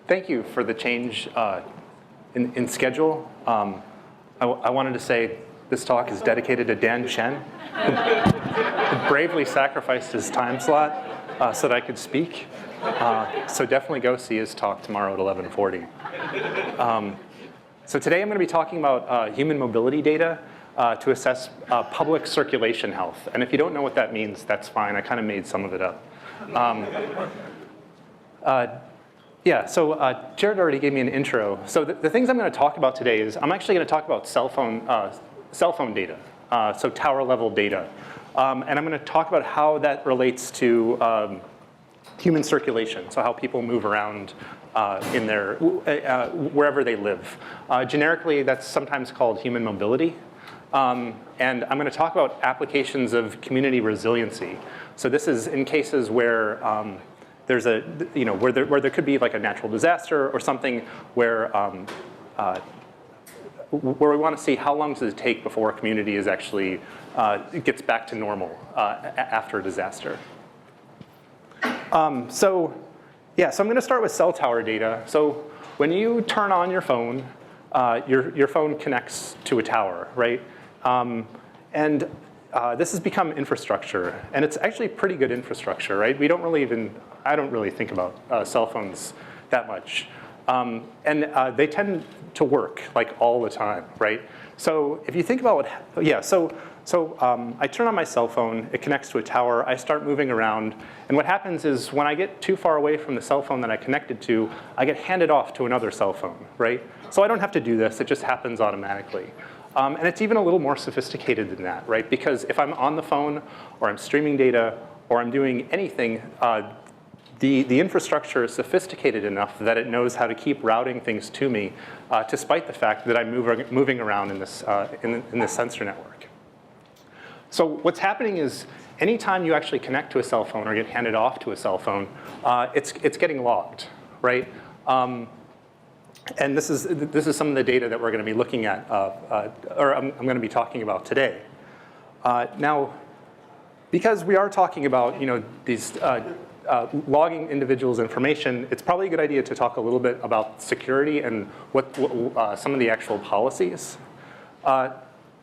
thank you for the change in schedule. I wanted to say this talk is dedicated to Dan Chen, who bravely sacrificed his time slot so that I could speak. So definitely go see his talk tomorrow at 11:40. So today I'm going to be talking about human mobility data to assess public circulation health. And if you don't know what that means, that's fine. I kind of made some of it up. Yeah, so Jared already gave me an intro. So the things I'm going to talk about today is I'm actually going to talk about cell phone data, so tower level data. And I'm going to talk about how that relates to human circulation, so how people move around in their, wherever they live. Generically, that's sometimes called human mobility. And I'm going to talk about applications of community resiliency. So this is in cases where there's a, where there could be like a natural disaster or something where we want to see how long does it take before a community is actually gets back to normal after a disaster. So I'm going to start with cell tower data. So when you turn on your phone, your phone connects to a tower, right? This has become infrastructure, and it's actually pretty good infrastructure, right? I don't really think about cell phones that much. They tend to work like all the time, right? So if you think about I turn on my cell phone, it connects to a tower, I start moving around, and what happens is when I get too far away from the cell phone that I connected to, I get handed off to another cell phone, right? So I don't have to do this, it just happens automatically. And it's even a little more sophisticated than that, right? Because if I'm on the phone, or I'm streaming data, or I'm doing anything, the infrastructure is sophisticated enough that it knows how to keep routing things to me, despite the fact that I'm moving around in this sensor network. So what's happening is, anytime you actually connect to a cell phone or get handed off to a cell phone, it's getting logged, right? And this is some of the data that we're going to be looking at, or I'm going to be talking about today. Now, because we are talking about these logging individuals' information, it's probably a good idea to talk a little bit about security and what some of the actual policies.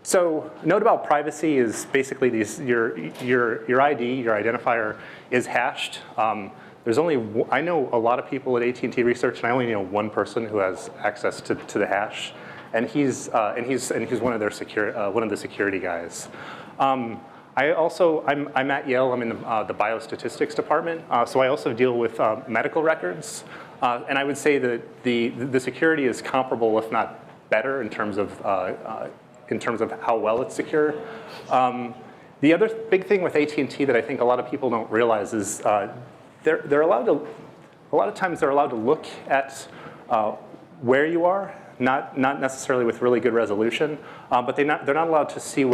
So note about privacy is basically your ID, your identifier, is hashed. I know a lot of people at AT&T Research, and I only know one person who has access to the hash, and he's one of the security guys. I'm at Yale. I'm in the biostatistics department, so I also deal with medical records, and I would say that the security is comparable, if not better, in terms of how well it's secure. The other big thing with AT&T that I think a lot of people don't realize is they're allowed to, a lot of times they're allowed to look at where you are, not necessarily with really good resolution, but they're not allowed to see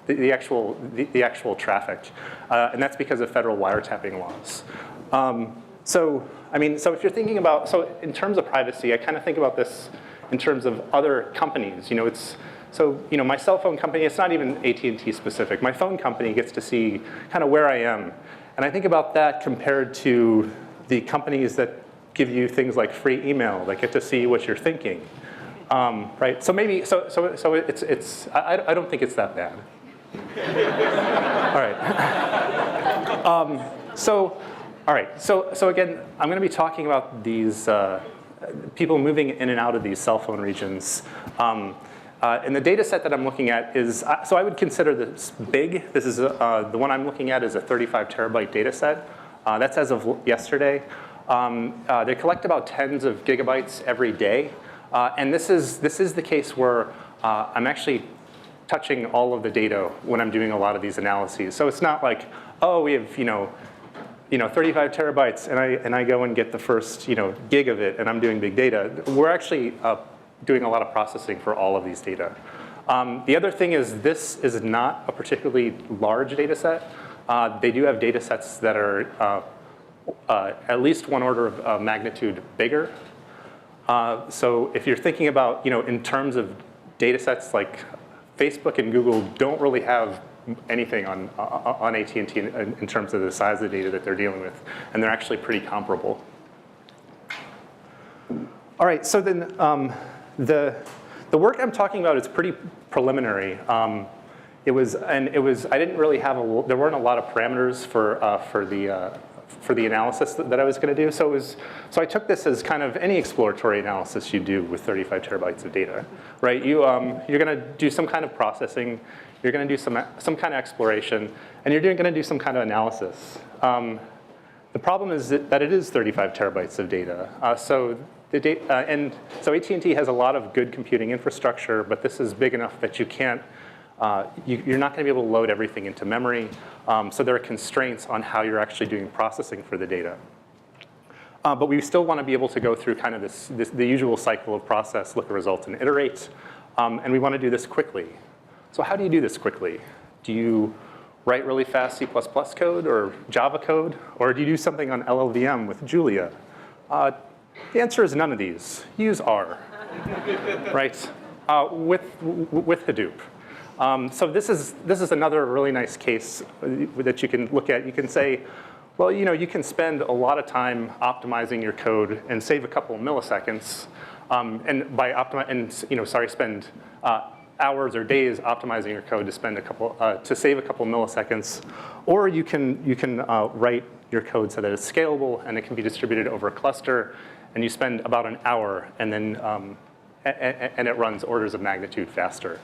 the actual traffic, and that's because of federal wiretapping laws. So if you're thinking about, so in terms of privacy, I kind of think about this in terms of other companies. My cell phone company, it's not even AT&T specific. My phone company gets to see kind of where I am. And I think about that compared to the companies that give you things like free email, that get to see what you're thinking, right? So maybe, I don't think it's that bad. All right. So again, I'm going to be talking about these people moving in and out of these cell phone regions. And the data set that I'm looking at is, so I would consider this big. This is, the one I'm looking at is a 35 terabyte data set. That's as of yesterday. They collect about tens of gigabytes every day. And this is the case where I'm actually touching all of the data when I'm doing a lot of these analyses. So it's not like, oh, we have 35 terabytes, and I go and get the first gig of it, and I'm doing big data. We're actually doing a lot of processing for all of these data. The other thing is this is not a particularly large data set. They do have data sets that are at least one order of magnitude bigger. So if you're thinking about, in terms of data sets, like Facebook and Google don't really have anything on AT&T in terms of the size of the data that they're dealing with, and they're actually pretty comparable. All right, so then the work I'm talking about is pretty preliminary. I didn't really have there weren't a lot of parameters for the analysis that I was going to do. So I took this as kind of any exploratory analysis you do with 35 terabytes of data, right? You're going to do some kind of processing, you're going to do some kind of exploration, and you're going to do some kind of analysis. The problem is that it is 35 terabytes of data. So AT&T has a lot of good computing infrastructure, but this is big enough that you can't. You're not going to be able to load everything into memory, so there are constraints on how you're actually doing processing for the data. But we still want to be able to go through kind of the usual cycle of process, look at results, and iterate, and we want to do this quickly. So how do you do this quickly? Do you write really fast C++ code or Java code, or do you do something on LLVM with Julia? The answer is none of these. Use R, right? With Hadoop. So this is another really nice case that you can look at. You can say, well, you can spend a lot of time optimizing your code and save a couple of milliseconds, spend hours or days optimizing your code to save a couple of milliseconds, or you can write your code so that it's scalable and it can be distributed over a cluster, and you spend about an hour, and then and it runs orders of magnitude faster.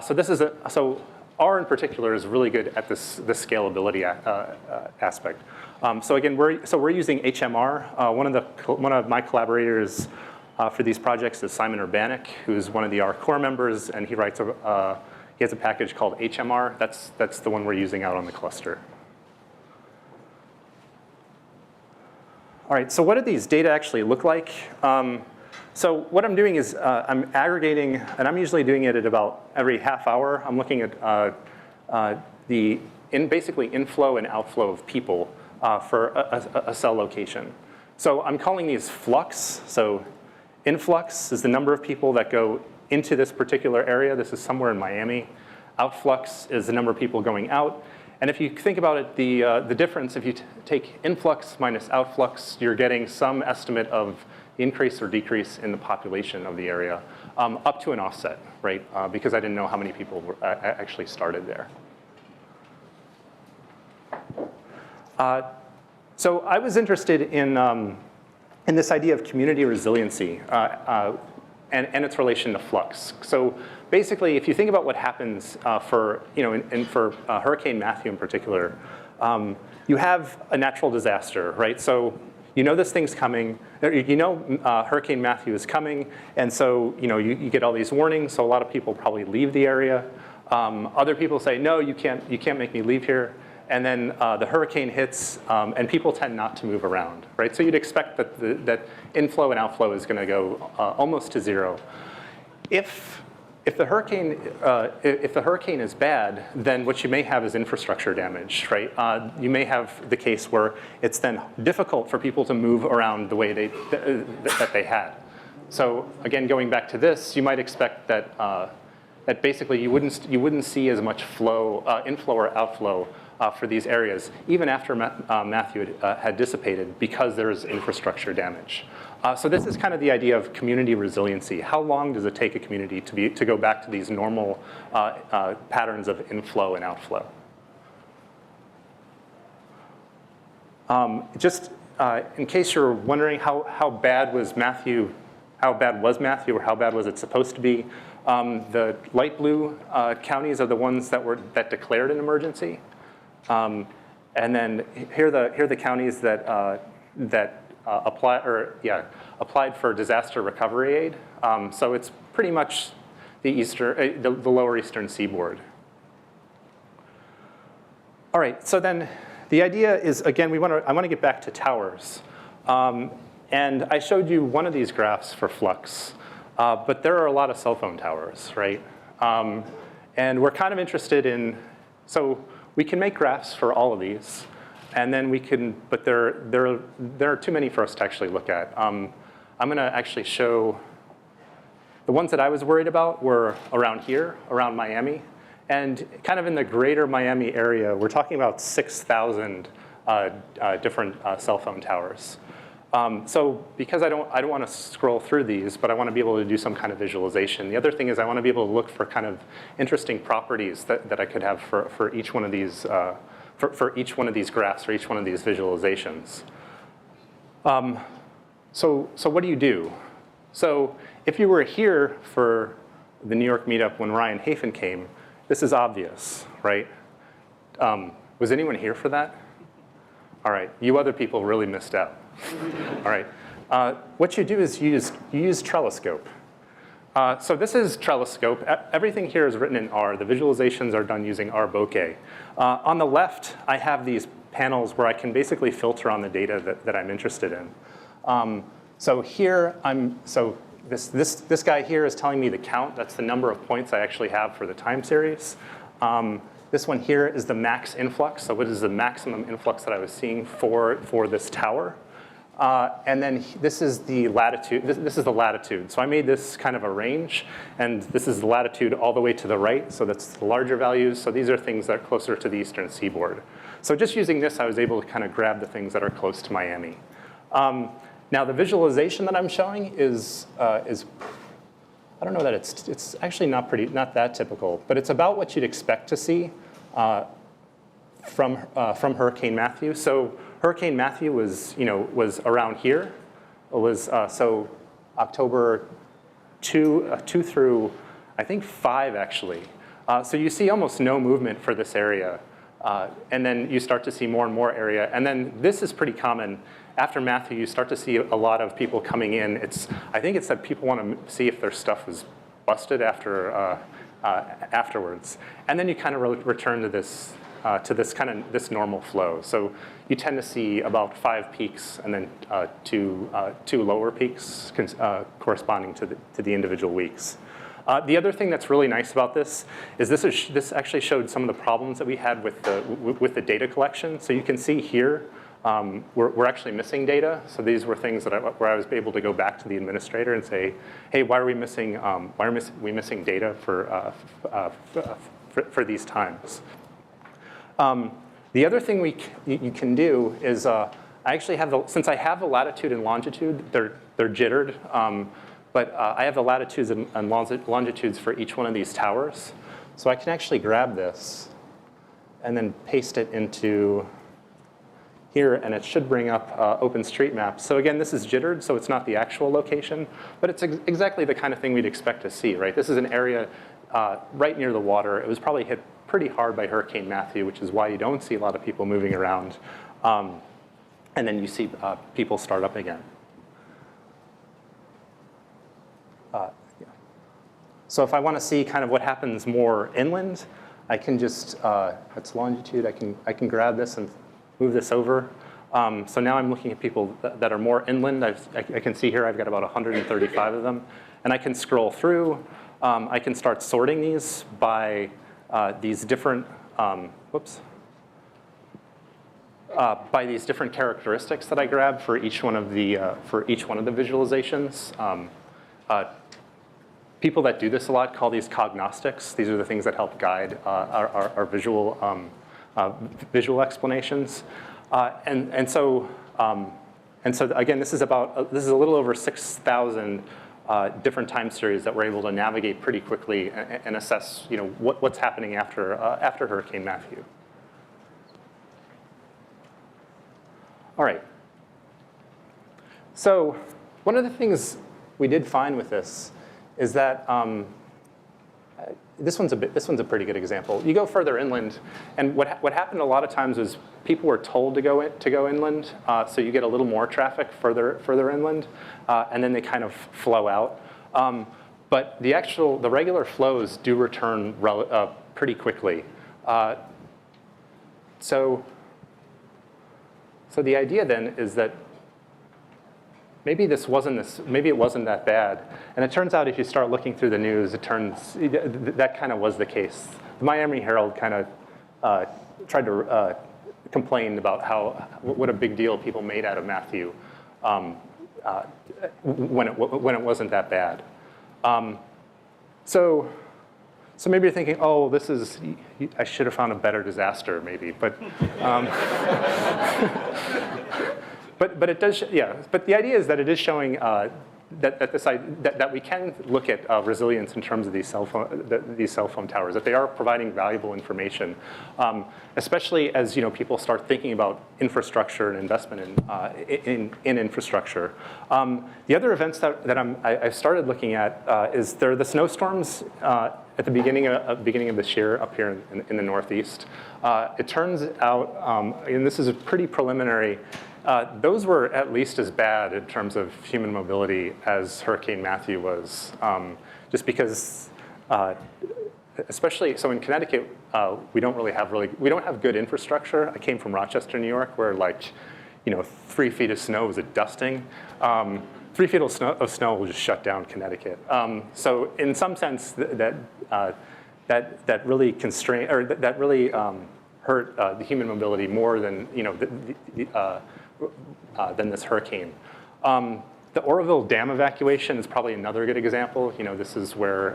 So R in particular is really good at this scalability aspect. So again, we're using HMR. One of my collaborators for these projects is Simon Urbanik, who's one of the R core members, and he has a package called HMR. That's the one we're using out on the cluster. All right, so what do these data actually look like? So what I'm doing is I'm aggregating, and I'm usually doing it at about every half hour. I'm looking at basically inflow and outflow of people for a cell location. So I'm calling these flux. So influx is the number of people that go into this particular area. This is somewhere in Miami. Outflux is the number of people going out. And if you think about it, the difference, if you take influx minus outflux, you're getting some estimate of the increase or decrease in the population of the area up to an offset, right? Because I didn't know how many people were actually started there. So I was interested in this idea of community resiliency and its relation to Flux. So basically, if you think about what happens for Hurricane Matthew in particular, you have a natural disaster, right? So you know this thing's coming. Hurricane Matthew is coming, and so you get all these warnings. So a lot of people probably leave the area. Other people say, no, you can't make me leave here. And then the hurricane hits, and people tend not to move around, right? So you'd expect that inflow and outflow is going to go almost to zero. If the hurricane is bad, then what you may have is infrastructure damage, right? You may have the case where it's then difficult for people to move around the way that they had. So again, going back to this, you might expect that basically you wouldn't see as much inflow or outflow for these areas, even after Matthew had dissipated, because there's infrastructure damage. So this is kind of the idea of community resiliency. How long does it take a community to go back to these normal patterns of inflow and outflow? Just in case you're wondering how bad was Matthew, or how bad was it supposed to be? The light blue counties are the ones that declared an emergency. And then here are the counties that applied for disaster recovery aid. So it's pretty much the lower eastern seaboard. All right, so then the idea is, again, I want to get back to towers. And I showed you one of these graphs for Flux, but there are a lot of cell phone towers, right? And we're kind of interested in, so we can make graphs for all of these, and then we can, but there are too many for us to actually look at. I'm going to actually show, the ones that I was worried about were around here, around Miami, and kind of in the greater Miami area, we're talking about 6,000 different cell phone towers. So because I don't want to scroll through these, but I want to be able to do some kind of visualization. The other thing is I want to be able to look for kind of interesting properties that I could have for each one of these for each one of these graphs or each one of these visualizations. So what do you do? So if you were here for the New York meetup when Ryan Hafen came, this is obvious, right? Was anyone here for that? All right, you other people really missed out. All right, what you do is you use Trelliscope. So this is Trelliscope. Everything here is written in R. The visualizations are done using R bokeh. On the left, I have these panels where I can basically filter on the data that I'm interested in. So here, this guy here is telling me the count. That's the number of points I actually have for the time series. This one here is the max influx. So what is the maximum influx that I was seeing for this tower? And then this is the latitude. This is the latitude. So I made this kind of a range, and this is the latitude all the way to the right. So that's the larger values. So these are things that are closer to the eastern seaboard. So just using this, I was able to kind of grab the things that are close to Miami. Now the visualization that I'm showing is I don't know that it's actually not that typical, but it's about what you'd expect to see from Hurricane Matthew. So Hurricane Matthew was around here. It was so October 2 through I think 5 actually. So you see almost no movement for this area, and then you start to see more and more area. And then this is pretty common. After Matthew, you start to see a lot of people coming in. I think it's that people want to see if their stuff was busted afterwards, and then you kind of return to this normal flow. So you tend to see about 5 peaks and then two lower peaks corresponding to the individual weeks. The other thing that's really nice about this is this actually showed some of the problems that we had with the data collection. So you can see here we're actually missing data. So these were things where I was able to go back to the administrator and say, hey, why are we missing data for these times? The other thing you can do is I actually have since I have the latitude and longitude, they're jittered, but I have the latitudes and longitudes for each one of these towers. So I can actually grab this and then paste it into here, and it should bring up OpenStreetMap. So again, this is jittered, so it's not the actual location, but it's exactly the kind of thing we'd expect to see, right? This is an area right near the water. It was probably hit pretty hard by Hurricane Matthew, which is why you don't see a lot of people moving around. And then you see people start up again. Yeah. So if I want to see kind of what happens more inland, I can just, that's longitude, I can grab this and move this over. So now I'm looking at people that are more inland. I can see here I've got about 135 of them. And I can scroll through. I can start sorting these by these different, by these different characteristics that I grab for each one of the visualizations. People that do this a lot call these cognostics. These are the things that help guide our visual explanations, and so again, this is a little over 6,000 different time series that we're able to navigate pretty quickly and assess what's happening after Hurricane Matthew. All right. So one of the things we did find with this is that this one's a pretty good example. You go further inland, and what happened a lot of times is people were told to go inland, so you get a little more traffic further inland, and then they kind of flow out. But the regular flows do return pretty quickly. So the idea then is that maybe it wasn't that bad. And it turns out if you start looking through the news, that kind of was the case. The Miami Herald kind of tried to complain about what a big deal people made out of Matthew when it wasn't that bad. So maybe you're thinking, oh, I should have found a better disaster maybe, but but it does, yeah. But the idea is that it is showing that we can look at resilience in terms of these cell phone towers, that they are providing valuable information, especially as people start thinking about infrastructure and investment in infrastructure. The other events that I've started looking at is there are the snowstorms at the beginning of this year up here in the Northeast. It turns out, and this is a pretty preliminary, those were at least as bad in terms of human mobility as Hurricane Matthew was, just because, especially, so in Connecticut, we don't have good infrastructure. I came from Rochester, New York, where 3 feet of snow was a dusting. 3 feet of snow will just shut down Connecticut. So in some sense, that really constrained, or that really hurt the human mobility more than than this hurricane. The Oroville Dam evacuation is probably another good example. This is where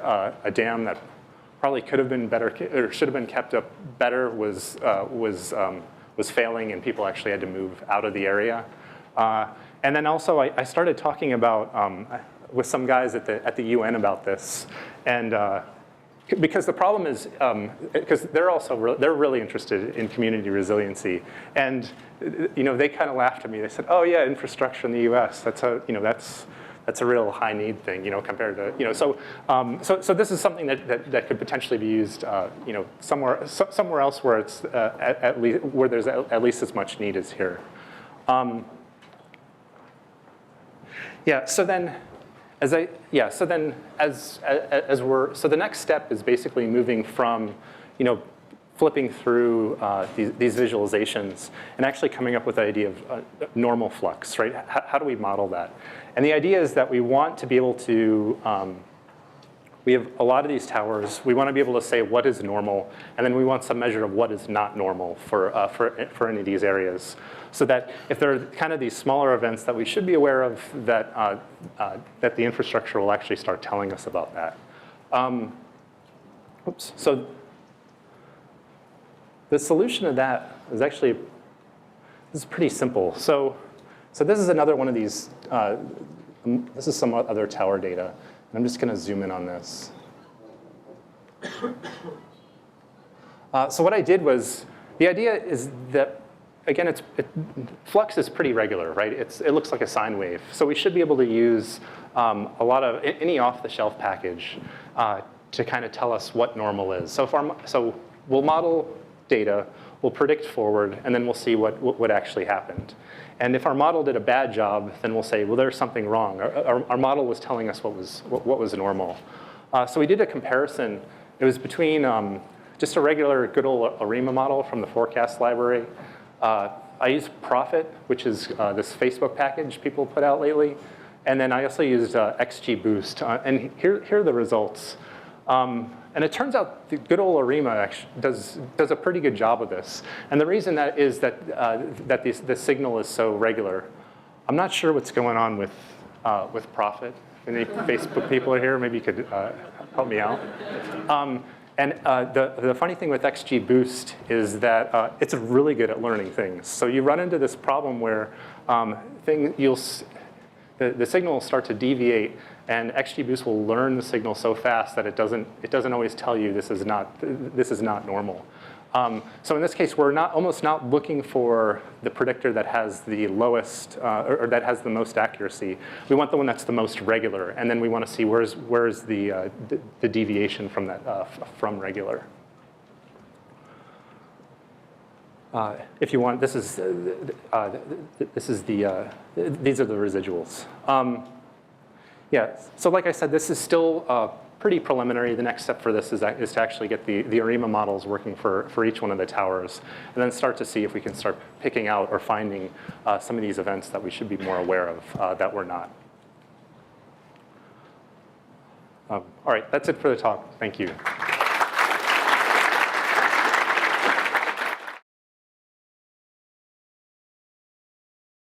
a dam that probably could have been better, or should have been kept up better, was failing, and people actually had to move out of the area. And then also, I started talking about with some guys at the UN about this, and because the problem is, because they're really interested in community resiliency, and they kind of laughed at me. They said, "Oh yeah, infrastructure in the U.S. That's a real high need thing, compared to So this is something that could potentially be used, somewhere else where it's at least where there's at least as much need as here." Yeah. So then. So the next step is basically moving from, flipping through these visualizations and actually coming up with the idea of normal flux, right? How do we model that? And the idea is that we want to be able to, we have a lot of these towers. We want to be able to say what is normal, and then we want some measure of what is not normal for any of these areas. So that if there are kind of these smaller events that we should be aware of, that the infrastructure will actually start telling us about that. So the solution to that is actually, this is pretty simple. So this is another one of these, this is some other tower data. I'm just going to zoom in on this. So what I did was, the idea is that, again, flux is pretty regular, right? It looks like a sine wave. So we should be able to use a lot of any off-the-shelf package to kind of tell us what normal is. So we'll model data, we'll predict forward, and then we'll see what actually happened. And if our model did a bad job, then we'll say, well, there's something wrong. Our model was telling us what was normal. So we did a comparison. It was between just a regular good old ARIMA model from the forecast library. I used Profit, which is this Facebook package people put out lately. And then I also used XGBoost. And here are the results. And it turns out the good old ARIMA actually does a pretty good job of this. And the reason that is that the signal is so regular. I'm not sure what's going on with Profit. Any Facebook people are here? Maybe you could help me out. And the funny thing with XGBoost is that it's really good at learning things. So you run into this problem where the signal will start to deviate, and XGBoost will learn the signal so fast that it doesn't always tell you this is not normal. So in this case, we're almost not looking for the predictor that has the lowest or that has the most accuracy. We want the one that's the most regular, and then we want to see where's the deviation from that from regular. If you want, these are the residuals. Yeah. So like I said, this is still pretty preliminary. The next step for this is to actually get the ARIMA models working for each one of the towers, and then start to see if we can start picking out or finding some of these events that we should be more aware of that we're not. All right, that's it for the talk. Thank you.